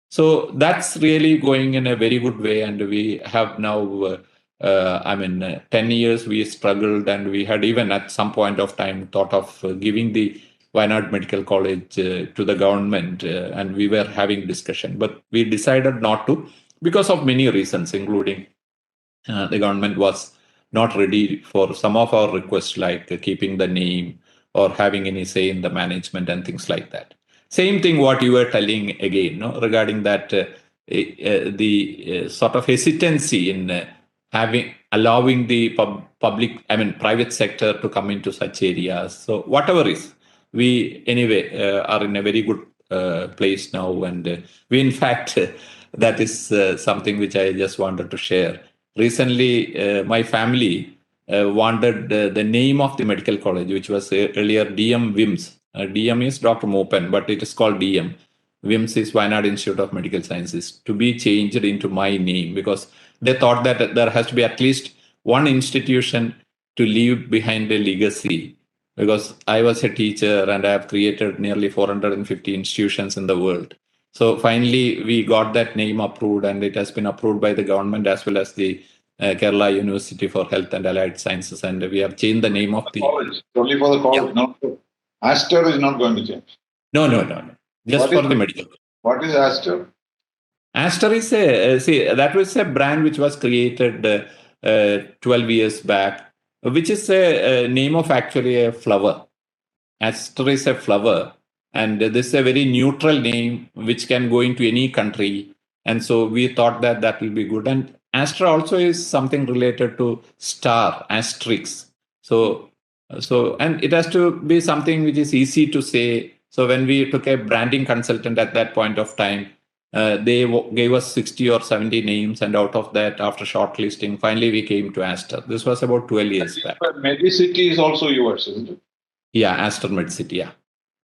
So that's really going in a very good way. And we have now, 10 years we struggled, and we had even at some point of time thought of giving the Wayanad Medical College to the government, and we were having discussion, but we decided not to because of many reasons, including the government was not ready for some of our requests, like keeping the name or having any say in the management and things like that. Same thing what you were telling again, no, regarding that the sort of hesitancy in allowing the private sector to come into such areas. So whatever is, we anyway are in a very good place now, and we in fact that is something which I just wanted to share. Recently, my family wanted the name of the medical college, which was earlier DM WIMS. DM is Dr. Moopen, but it is called DM. WIMS is Wayanad Institute of Medical Sciences, to be changed into my name, because they thought that there has to be at least one institution to leave behind a legacy. Because I was a teacher and I have created nearly 450 institutions in the world. So finally, we got that name approved, and it has been approved by the government as well as the Kerala University for Health and Allied Sciences, and we have changed the name of the college. Only for the college, yeah. no. Aster is not going to change. No. Just for the medical. What is Aster? Aster is that was a brand which was created 12 years back, which is a name of actually a flower. Aster is a flower, and this is a very neutral name which can go into any country. And so we thought that will be good. And Aster also is something related to star, asterisk. So and it has to be something which is easy to say. So when we took a branding consultant at that point of time, they gave us 60 or 70 names, and out of that, after shortlisting, finally we came to Aster. This was about 12 years back. Medicity is also yours, isn't it? Yeah, Aster Medcity, yeah.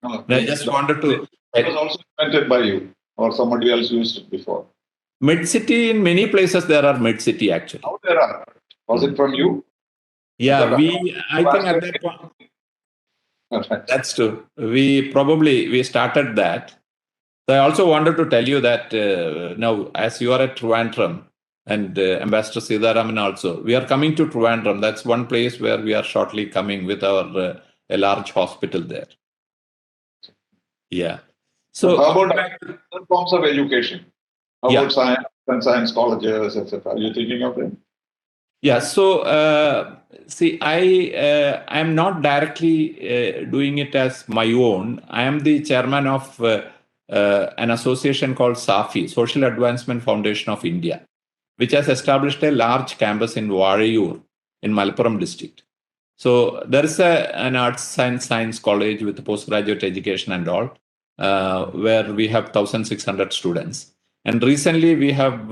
No, I just wanted to. It was also invented by you, or somebody else used it before. Medcity, in many places there are Medcity actually. Now there are. Was it from you? Yeah, I think at that point. Right. That's true. We started that. So I also wanted to tell you that now, as you are at Trivandrum, and Ambassador Sitharaman also, we are coming to Trivandrum. That's one place where we are shortly coming with our a large hospital there. Yeah. So how about other forms of education? How about science and science colleges, etc.? Are you thinking of them? Yeah. So I am not directly doing it as my own. I am the chairman of an association called SAFI, Social Advancement Foundation of India, which has established a large campus in Varayur in Malappuram district. So there is an arts and science college with postgraduate education and all, where we have 1,600 students. And recently we have,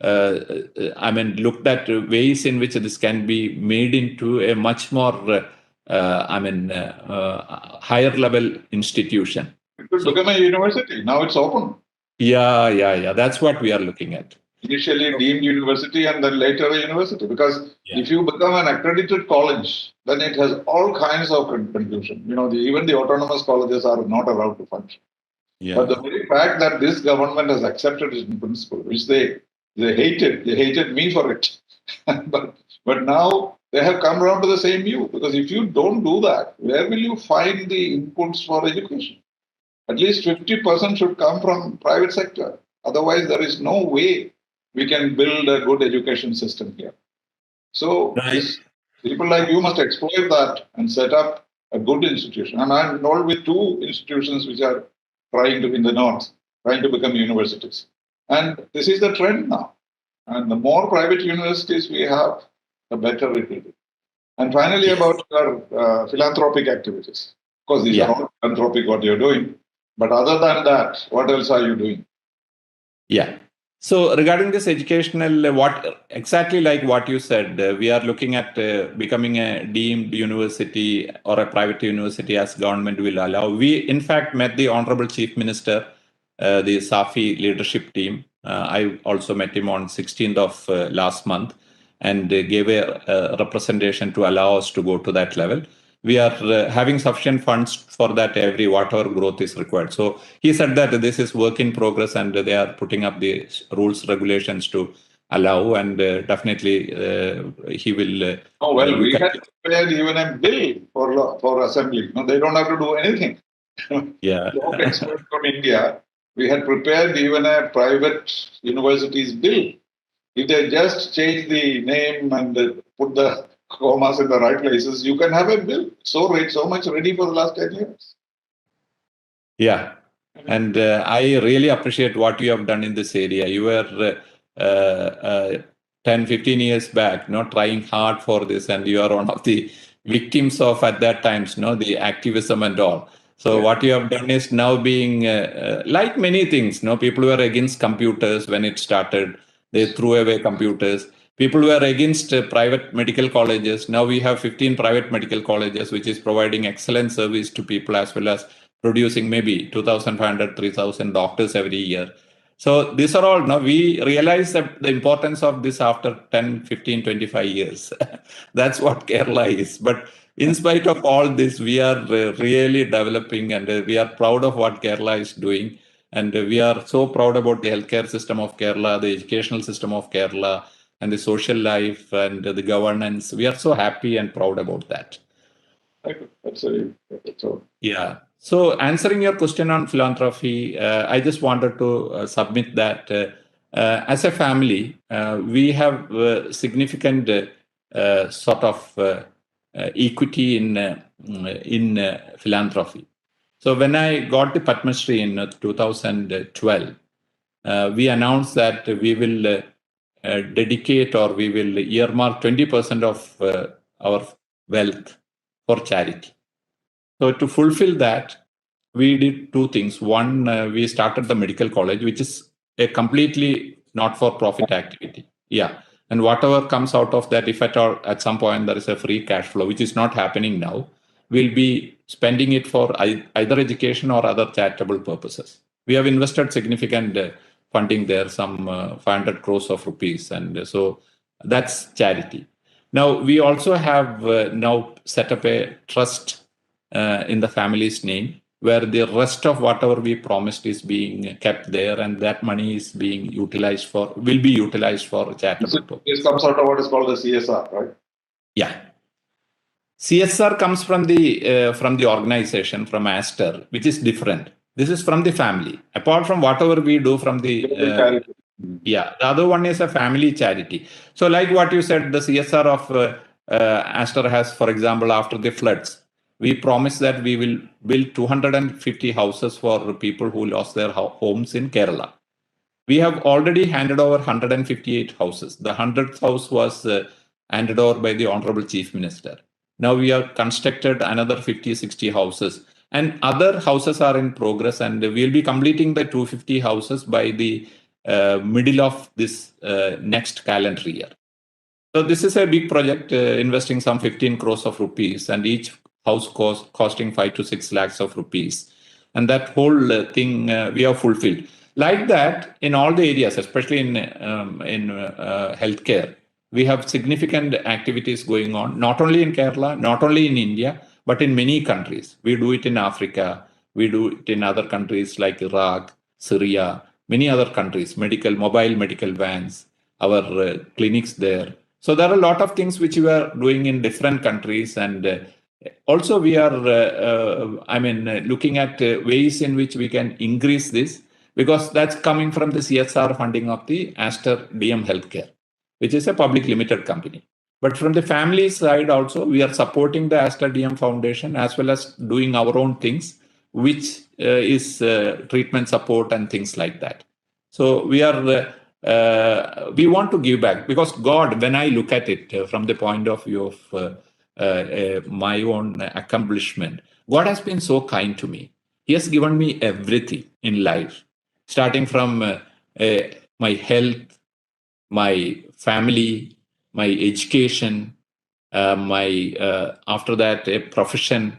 looked at ways in which this can be made into a much more, higher level institution. It could become a university. Now it's open. Yeah. That's what we are looking at. Initially deemed university and then later a university. Because if you become an accredited college, then it has all kinds of confusion. Even the autonomous colleges are not allowed to function. Yeah. But the very fact that this government has accepted it in principle, which they hated me for it. but now they have come around to the same view. Because if you don't do that, where will you find the inputs for education? At least 50% should come from private sector. Otherwise, there is no way we can build a good education system here. So people like you must exploit that and set up a good institution. And I'm involved with 2 institutions which are trying to become universities. And this is the trend now. And the more private universities we have, the better it will be. And finally, about our philanthropic activities. Of course, these are all philanthropic what you're doing. But other than that, what else are you doing? Yeah. So regarding this educational, what exactly like what you said, we are looking at becoming a deemed university or a private university as government will allow. We in fact met the Honorable Chief Minister, the Safi leadership team. I also met him on 16th of last month and gave a representation to allow us to go to that level. We are having sufficient funds for that every whatever growth is required. So he said that this is work in progress and they are putting up the rules regulations to allow, and definitely he will Oh, well, look we at had it. prepared even a bill for assembly. No, they don't have to do anything. Yeah. Top expert from India, we had prepared even a private university's bill. If they just change the name and put the commas in the right places, you can have a bill. So much ready for the last 10 years. Yeah. And I really appreciate what you have done in this area. You were 10, 15 years back, not trying hard for this, and you are one of the victims of at that times, the activism and all. So what you have done is now being like many things. People were against computers when it started. They threw away computers. People were against private medical colleges. Now we have 15 private medical colleges, which is providing excellent service to people as well as producing maybe 2,500, 3,000 doctors every year. So these are all, now we realize that the importance of this after 10, 15, 25 years. That's what Kerala is. But in spite of all this, we are really developing and we are proud of what Kerala is doing. And we are so proud about the healthcare system of Kerala, the educational system of Kerala, and the social life and the governance. We are so happy and proud about that. That's all. Yeah. So answering your question on philanthropy, I just wanted to submit that as a family, we have significant sort of equity in philanthropy. So when I got the Padma Shri in 2012, we announced that we will dedicate or we will earmark 20% of our wealth for charity. So to fulfill that, we did two things. One, we started the medical college, which is a completely not-for-profit activity. Yeah. And whatever comes out of that, if at all, at some point there is a free cash flow, which is not happening now, we'll be spending it for either education or other charitable purposes. We have invested significant funding there, some 500 crores of rupees. And so that's charity. Now, we also have now set up a trust in the family's name, where the rest of whatever we promised is being kept there, and that money is being utilized will be utilized for charitable purposes. This comes out of what is called the CSR, right? Yeah. CSR comes from the organization, from Aster, which is different. This is from the family. Apart from whatever we do from the the other one is a family charity. So, like what you said, the CSR of Aster has, for example, after the floods, we promised that we will build 250 houses for people who lost their homes in Kerala. We have already handed over 158 houses. The 100th house was handed over by the Honorable Chief Minister. Now we have constructed another 50, 60 houses. And other houses are in progress, and we'll be completing the 250 houses by the middle of this next calendar year. So this is a big project, investing some 15 crores of rupees, and each house costing 5 to 6 lakhs of rupees. And that whole thing we have fulfilled. Like that, in all the areas, especially in healthcare, we have significant activities going on, not only in Kerala, not only in India, but in many countries. We do it in Africa, we do it in other countries like Iraq, Syria, many other countries, mobile medical vans, our clinics there. So there are a lot of things which we are doing in different countries, and also we are, looking at ways in which we can increase this, because that's coming from the CSR funding of the Aster DM Healthcare, which is a public limited company. But from the family side also, we are supporting the Aster DM Foundation as well as doing our own things, which is treatment support and things like that. So we are, we want to give back, because God, when I look at it from the point of view of my own accomplishment, God has been so kind to me. He has given me everything in life, starting from my health, my family, my education, my after that a profession,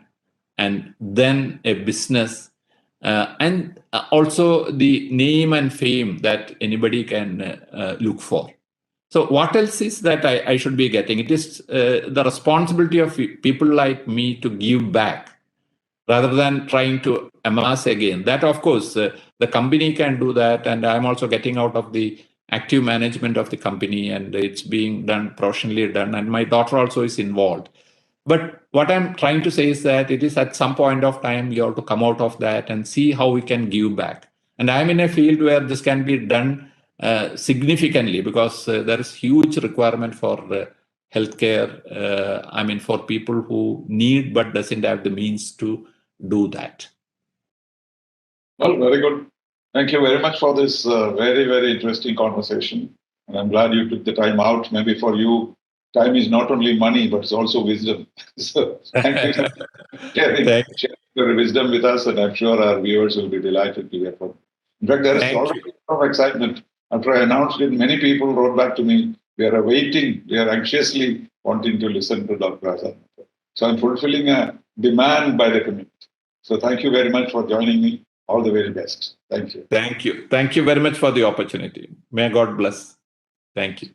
and then a business, and also the name and fame that anybody can look for. So what else is that I should be getting? It is the responsibility of people like me to give back rather than trying to amass again. That, of course, the company can do that. And I'm also getting out of the active management of the company, and it's being done, professionally done. And my daughter also is involved. But what I'm trying to say is that it is at some point of time, you have to come out of that and see how we can give back. And I'm in a field where this can be done significantly, because there is huge requirement for healthcare. I mean, for people who need but doesn't have the means to do that. Well, very good. Thank you very much for this very, very interesting conversation. And I'm glad you took the time out. Maybe for you, time is not only money, but it's also wisdom. So thank you for sharing your wisdom with us. And I'm sure our viewers will be delighted to hear from you. In fact, there is already a lot of excitement. After I announced it, many people wrote back to me. We are awaiting, we are anxiously wanting to listen to Dr. Azad. So I'm fulfilling a demand by the community. So thank you very much for joining me. All the very best. Thank you. Thank you. Thank you very much for the opportunity. May God bless. Thank you.